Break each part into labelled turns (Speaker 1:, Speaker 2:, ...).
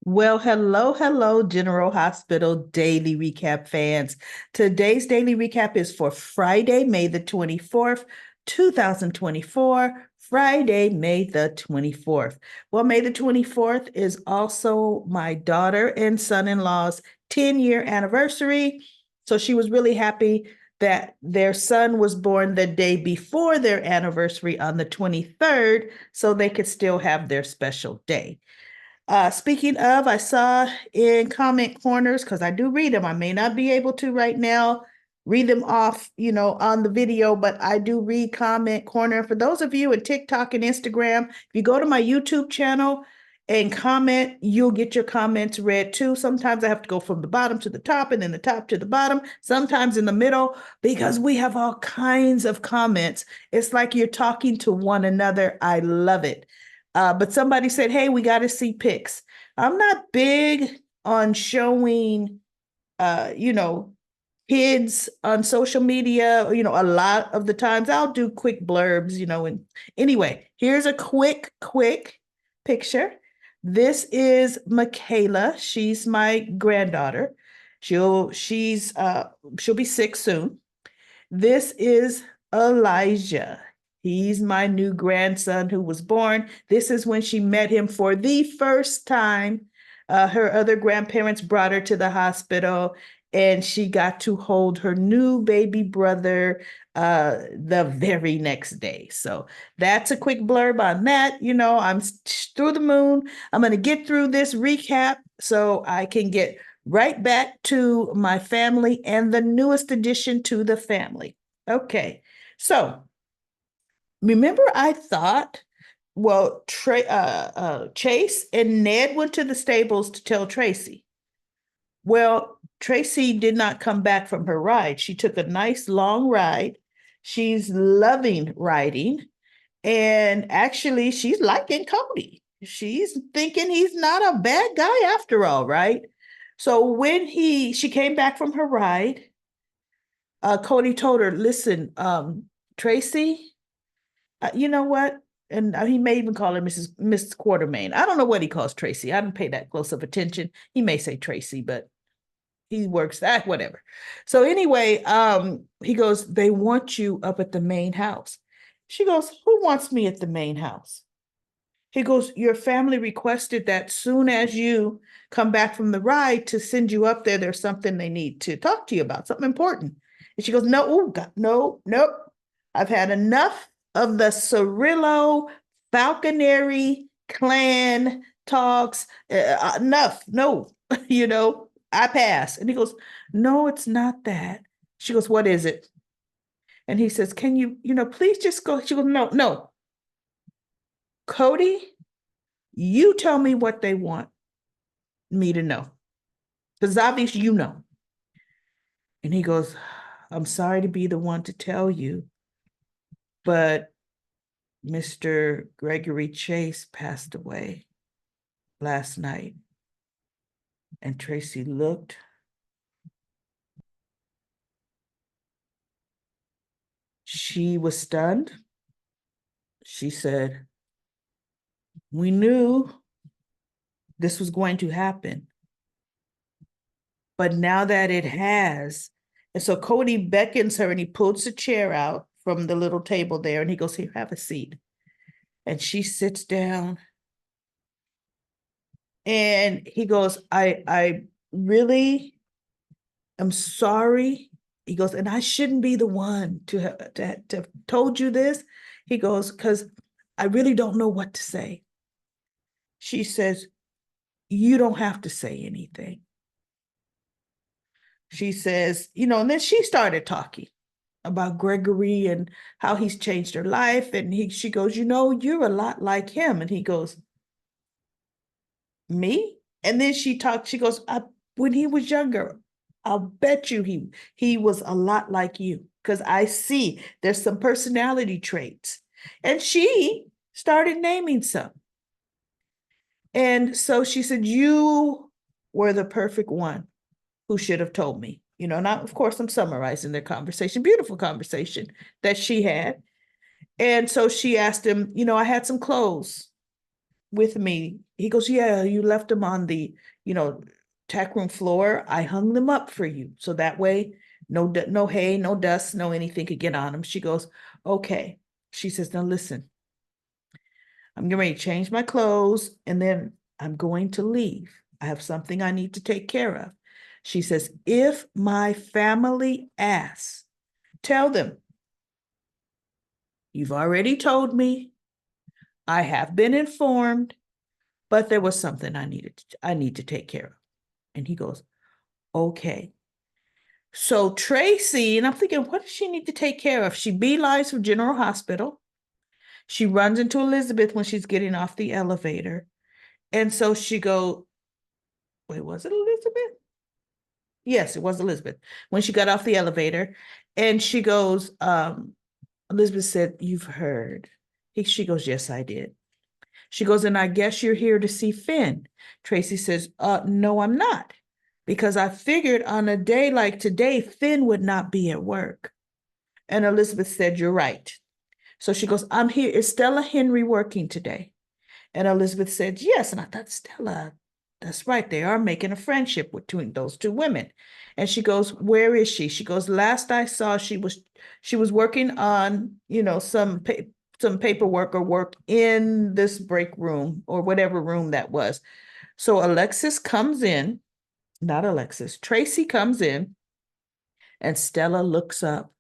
Speaker 1: Well, hello, General Hospital Daily Recap fans. Today's daily recap is for Friday, May the 24th, 2024. Friday, May the 24th. Well, May the 24th is also my daughter and son-in-law's 10-year anniversary. So she was really happy that their son was born the day before their anniversary on the 23rd, so they could still have their special day. Speaking of, I saw in comment corners, because I do read them. I may not be able to right now read them off, on the video, but I do read comment corner. For those of you in TikTok and Instagram, if you go to my YouTube channel and comment, you'll get your comments read too. Sometimes I have to go from the bottom to the top and then the top to the bottom, sometimes in the middle, because we have all kinds of comments. It's like you're talking to one another. I love it. But somebody said, hey, we got to see pics. I'm not big on showing, uh, you know, kids on social media. A lot of the times I'll do quick blurbs, and anyway, here's a quick picture. This is Michaela. She's my granddaughter. She'll be 6 soon. This is Elijah. He's my new grandson who was born. This is when she met him for the first time. Her other grandparents brought her to the hospital, and she got to hold her new baby brother the very next day. So that's a quick blurb on that. I'm through the moon. I'm going to get through this recap so I can get right back to my family and the newest addition to the family. Okay, so remember I thought, well, Chase and Ned went to the stables to tell Tracy. Well, Tracy did not come back from her ride. She took a nice long ride. She's loving riding. And actually, she's liking Cody. She's thinking he's not a bad guy after all, right? So when she came back from her ride, Cody told her, listen, Tracy, you know what? And he may even call her Miss Quartermain. I don't know what he calls Tracy. I didn't pay that close of attention. He may say Tracy, but he works that, whatever. So anyway, he goes, they want you up at the main house. She goes, who wants me at the main house? He goes, your family requested that soon as you come back from the ride to send you up there. There's something they need to talk to you about, something important. And she goes, no, ooh, God, no, nope. I've had enough of the Cirillo falconry clan talks. Enough. No, I pass. And he goes, no, it's not that. She goes, what is it? And he says, can you, please just go. She goes, no, no. Cody, you tell me what they want me to know. Because obviously you know. And he goes, I'm sorry to be the one to tell you, but Mr. Gregory Chase passed away last night. And Tracy looked. She was stunned. She said, we knew this was going to happen. But now that it has, and so Cody beckons her and he pulls a chair out from the little table there and he goes, here, have a seat. And she sits down and he goes, I really am sorry. He goes, and I shouldn't be the one to have told you this. He goes, because I really don't know what to say. She says, you don't have to say anything. She says, and then she started talking about Gregory and how he's changed her life. And she goes, you're a lot like him. And he goes, me? And then she goes, when he was younger, I'll bet you he was a lot like you. Because I see there's some personality traits. And she started naming some. And so she said, you were the perfect one who should have told me. Now, of course, I'm summarizing their conversation, beautiful conversation that she had. And so she asked him, I had some clothes with me? He goes, yeah, you left them on the, tack room floor. I hung them up for you. So that way, no hay, no dust, no anything could get on them. She goes, okay. She says, now listen, I'm getting ready to change my clothes and then I'm going to leave. I have something I need to take care of. She says, if my family asks, tell them, you've already told me, I have been informed, but there was something I need to take care of. And he goes, okay. So Tracy, and I'm thinking, what does she need to take care of? She beelines from General Hospital. She runs into Elizabeth when she's getting off the elevator. And so she goes, wait, was it Elizabeth? Yes, it was Elizabeth. When she got off the elevator, and she goes, Elizabeth said, you've heard. She goes, yes, I did. She goes, and I guess you're here to see Finn. Tracy says, no, I'm not. Because I figured on a day like today, Finn would not be at work. And Elizabeth said, you're right. So she goes, I'm here. Is Stella Henry working today? And Elizabeth said, yes. And I thought, Stella, that's right. They are making a friendship between those two women. And she goes, where is she? She goes, last I saw, she was working on, some paperwork or work in this break room or whatever room that was. So Alexis comes in, not Alexis, Tracy comes in, and Stella looks up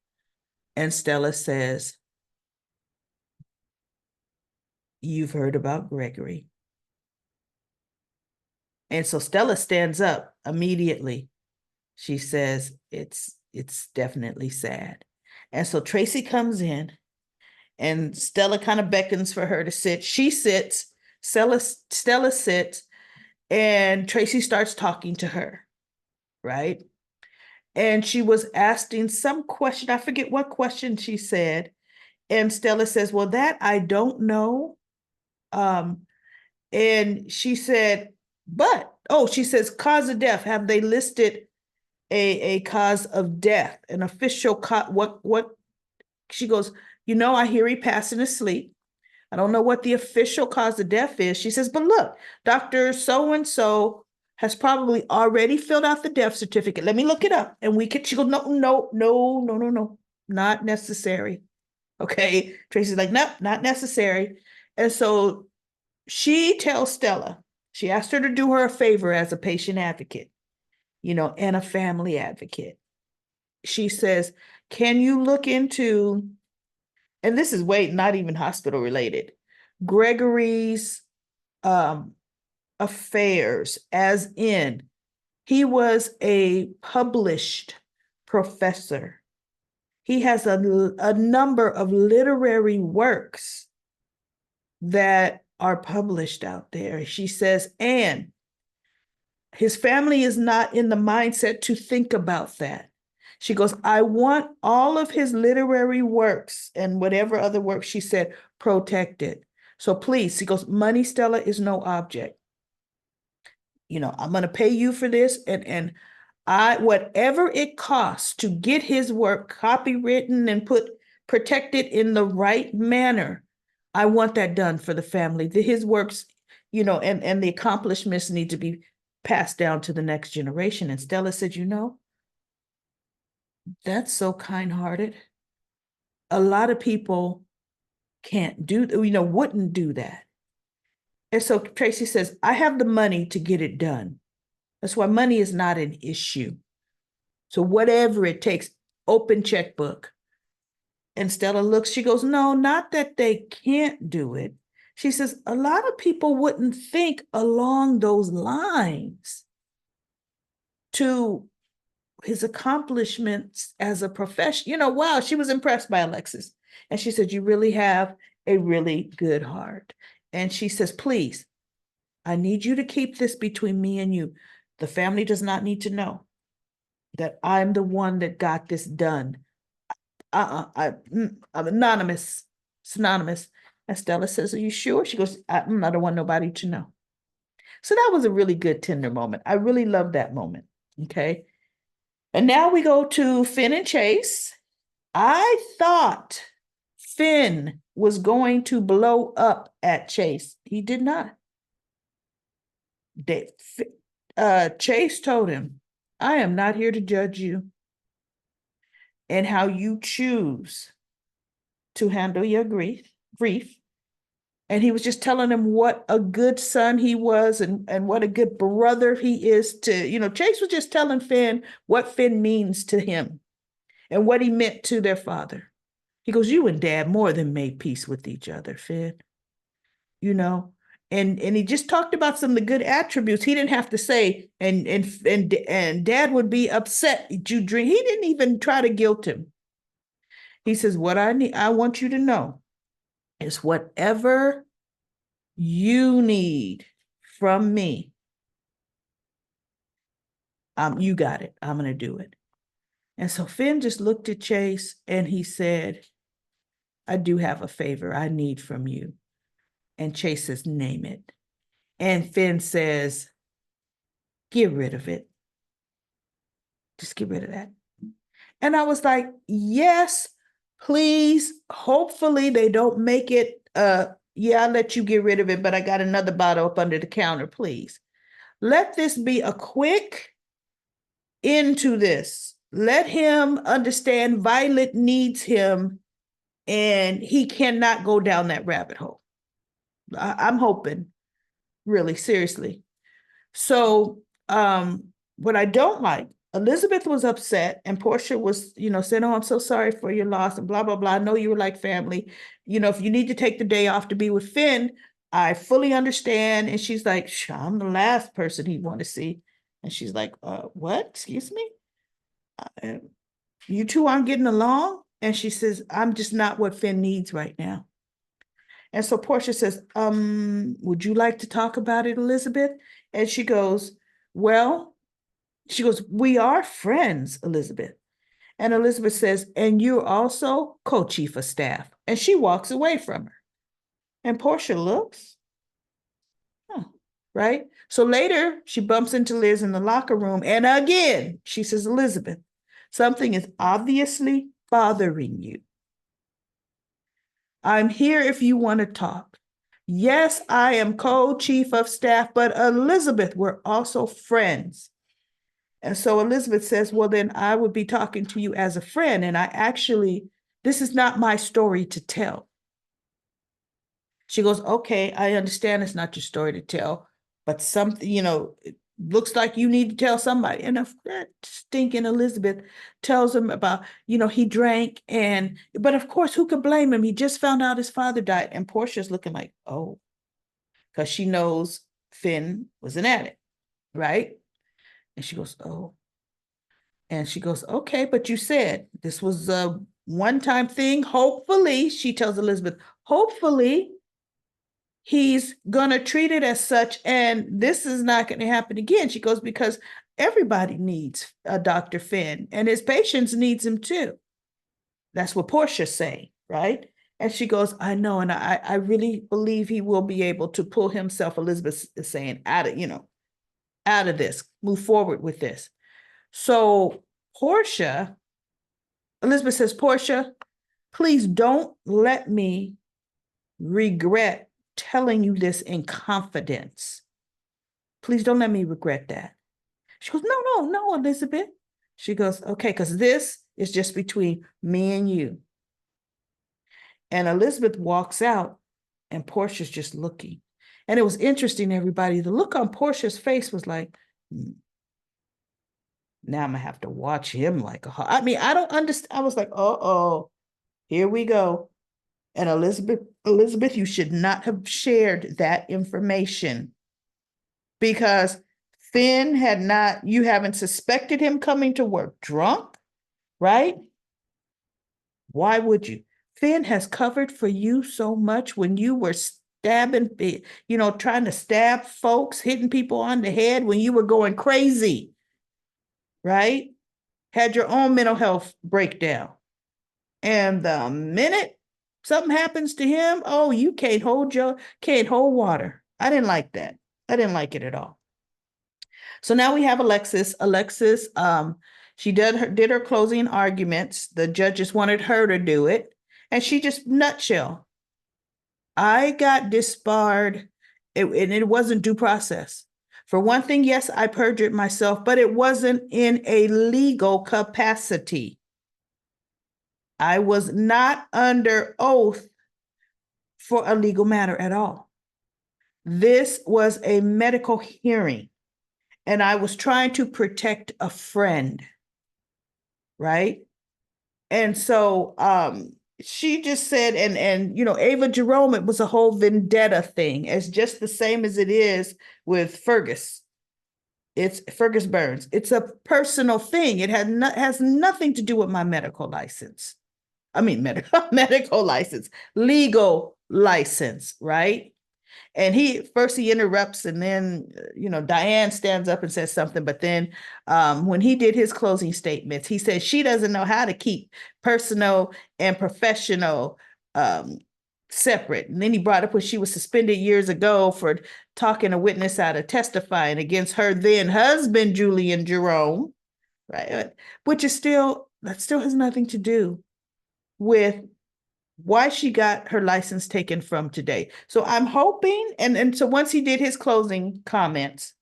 Speaker 1: and Stella says, you've heard about Gregory. And so Stella stands up immediately. She says, it's definitely sad. And so Tracy comes in and Stella kind of beckons for her to sit. She sits, Stella sits, and Tracy starts talking to her, right? And she was asking some question. I forget what question she said. And Stella says, well, that I don't know. And she said, she says, cause of death. Have they listed a cause of death, an official what she goes, I hear he passing asleep. I don't know what the official cause of death is. She says, but look, Dr. So-and-so has probably already filled out the death certificate. Let me look it up. And she goes, no, not necessary. Okay. Tracy's like, nope, not necessary. And so she tells Stella, she asked her to do her a favor as a patient advocate, and a family advocate. She says, can you look into, and this is not even hospital related, Gregory's affairs, as in he was a published professor. He has a number of literary works that are published out there. She says, and his family is not in the mindset to think about that. She goes, I want all of his literary works and whatever other works, she said, protected. So please, she goes, money, Stella, is no object. I'm going to pay you for this. And whatever it costs to get his work copywritten and protected in the right manner, I want that done for the family. His works, and the accomplishments need to be passed down to the next generation. And Stella said, that's so kind-hearted. A lot of people can't wouldn't do that. And so Tracy says, I have the money to get it done. That's why money is not an issue. So whatever it takes, open checkbook. And Stella looks, she goes, no, not that they can't do it. She says, a lot of people wouldn't think along those lines to his accomplishments as a professional. Wow, she was impressed by Alexis. And she said, you really have a really good heart. And she says, please, I need you to keep this between me and you. The family does not need to know that I'm the one that got this done. I'm anonymous. It's anonymous. And Stella says, are you sure? She goes, I don't want nobody to know. So that was a really good, tender moment. I really loved that moment. Okay. And now we go to Finn and Chase. I thought Finn was going to blow up at Chase. He did not. Chase told him, I am not here to judge you and how you choose to handle your grief. And he was just telling him what a good son he was and what a good brother he is to, Chase was just telling Finn what Finn means to him and what he meant to their father. He goes, you and Dad more than made peace with each other, Finn. You know, and he just talked about some of the good attributes. He didn't have to say, and Dad would be upset you drink. He didn't even try to guilt him. He says, what I want you to know is whatever you need from me, you got it. I'm gonna do it. And so Finn just looked at Chase and he said, I do have a favor I need from you. And Chase says, name it. And Finn says, get rid of it. Just get rid of that. And I was like, yes, please. Hopefully they don't make it, yeah, I'll let you get rid of it, but I got another bottle up under the counter, please. Let this be a quick into this. Let him understand Violet needs him and he cannot go down that rabbit hole. I'm hoping, really, seriously. So what I don't like, Elizabeth was upset and Portia was, saying, oh, I'm so sorry for your loss and blah, blah, blah. I know you were like family. If you need to take the day off to be with Finn, I fully understand. And she's like, I'm the last person he'd want to see. And she's like, what? Excuse me? You two aren't getting along? And she says, I'm just not what Finn needs right now. And so Portia says, would you like to talk about it, Elizabeth? And she goes, we are friends, Elizabeth. And Elizabeth says, and you're also co-chief of staff. And she walks away from her. And Portia looks, right? So later she bumps into Liz in the locker room. And again, she says, Elizabeth, something is obviously bothering you. I'm here if you want to talk. Yes, I am co-chief of staff, but Elizabeth, we're also friends. And so Elizabeth says, well, then I would be talking to you as a friend. And this is not my story to tell. She goes, okay, I understand it's not your story to tell, but something, it looks like you need to tell somebody. And if that stinking Elizabeth tells him about, he drank but of course, who could blame him? He just found out his father died. And Portia's looking like, oh, because she knows Finn was an addict, right? And she goes, oh. And she goes, okay, but you said this was a one-time thing. Hopefully, she tells Elizabeth, hopefully he's going to treat it as such. And this is not going to happen again. She goes, because everybody needs a Dr. Finn and his patients needs him too. That's what Portia's saying, right? And she goes, I know. And I really believe he will be able to pull himself, Elizabeth is saying, out of this, move forward with this. So Elizabeth says, Portia, please don't let me regret telling you this in confidence. Please don't let me regret that. She goes, no, Elizabeth. She goes, okay, because this is just between me and you. And Elizabeth walks out and Portia's just looking. And it was interesting, everybody. The look on Portia's face was like, now I'm gonna have to watch him like I don't understand. I was like, here we go. And Elizabeth, you should not have shared that information because Finn you haven't suspected him coming to work drunk, right? Why would you? Finn has covered for you so much when you were stabbing, trying to stab folks, hitting people on the head when you were going crazy, right? Had your own mental health breakdown. And the minute something happens to him, oh, you can't hold water. I didn't like that. I didn't like it at all. So now we have Alexis. Alexis, she did her closing arguments. The judges wanted her to do it. And she just, nutshell, I got disbarred, and it wasn't due process. For one thing, yes, I perjured myself, but it wasn't in a legal capacity. I was not under oath for a legal matter at all. This was a medical hearing, and I was trying to protect a friend, right? And so she just said, and Ava Jerome, it was a whole vendetta thing. It's just the same as it is with Fergus. It's Fergus Burns. It's a personal thing. It has nothing to do with my medical license. I mean, medical license, legal license, right? And he interrupts, and then Diane stands up and says something. But then when he did his closing statements, he said she doesn't know how to keep personal and professional separate. And then he brought up when she was suspended years ago for talking a witness out of testifying against her then husband, Julian Jerome, right? Which is that still has nothing to do with why she got her license taken from today. So I'm hoping, and so once he did his closing comments,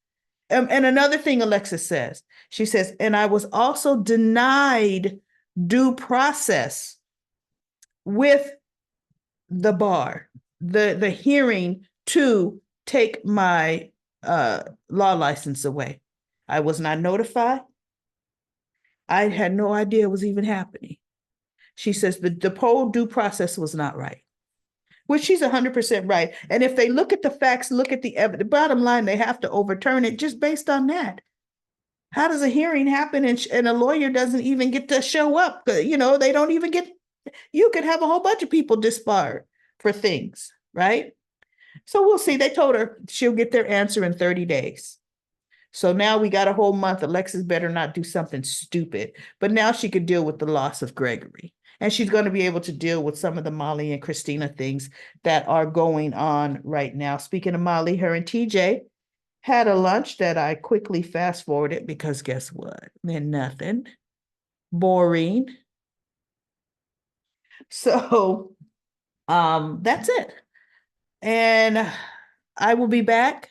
Speaker 1: and another thing Alexis says, she says, and I was also denied due process with the bar, the hearing to take my law license away. I was not notified. I had no idea it was even happening. She says the whole due process was not right, which she's 100% right. And if they look at the facts, look at the evidence, bottom line, they have to overturn it just based on that. How does a hearing happen and a lawyer doesn't even get to show up? They don't even get, you could have a whole bunch of people disbarred for things, right? So we'll see. They told her she'll get their answer in 30 days. So now we got a whole month. Alexis better not do something stupid. But now she could deal with the loss of Gregory. And she's going to be able to deal with some of the Molly and Christina things that are going on right now. Speaking of Molly, her and TJ had a lunch that I quickly fast forwarded because guess what? Then nothing. Boring. So that's it. And I will be back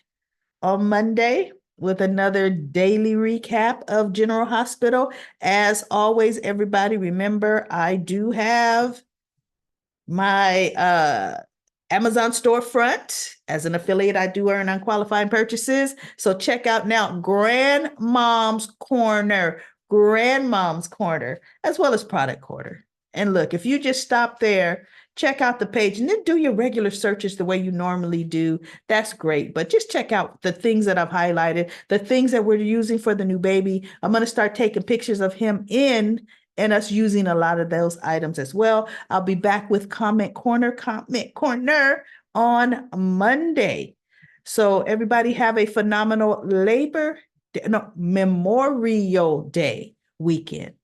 Speaker 1: on Monday with another daily recap of General Hospital. As always, everybody, remember, I do have my Amazon storefront. As an affiliate, I do earn on qualifying purchases. So check out now Grandmom's Corner, as well as Product Corner. And look, if you just stop there, check out the page and then do your regular searches the way you normally do. That's great. But just check out the things that I've highlighted, the things that we're using for the new baby. I'm going to start taking pictures of him and us using a lot of those items as well. I'll be back with Comment Corner on Monday. So everybody have a phenomenal Memorial Day weekend.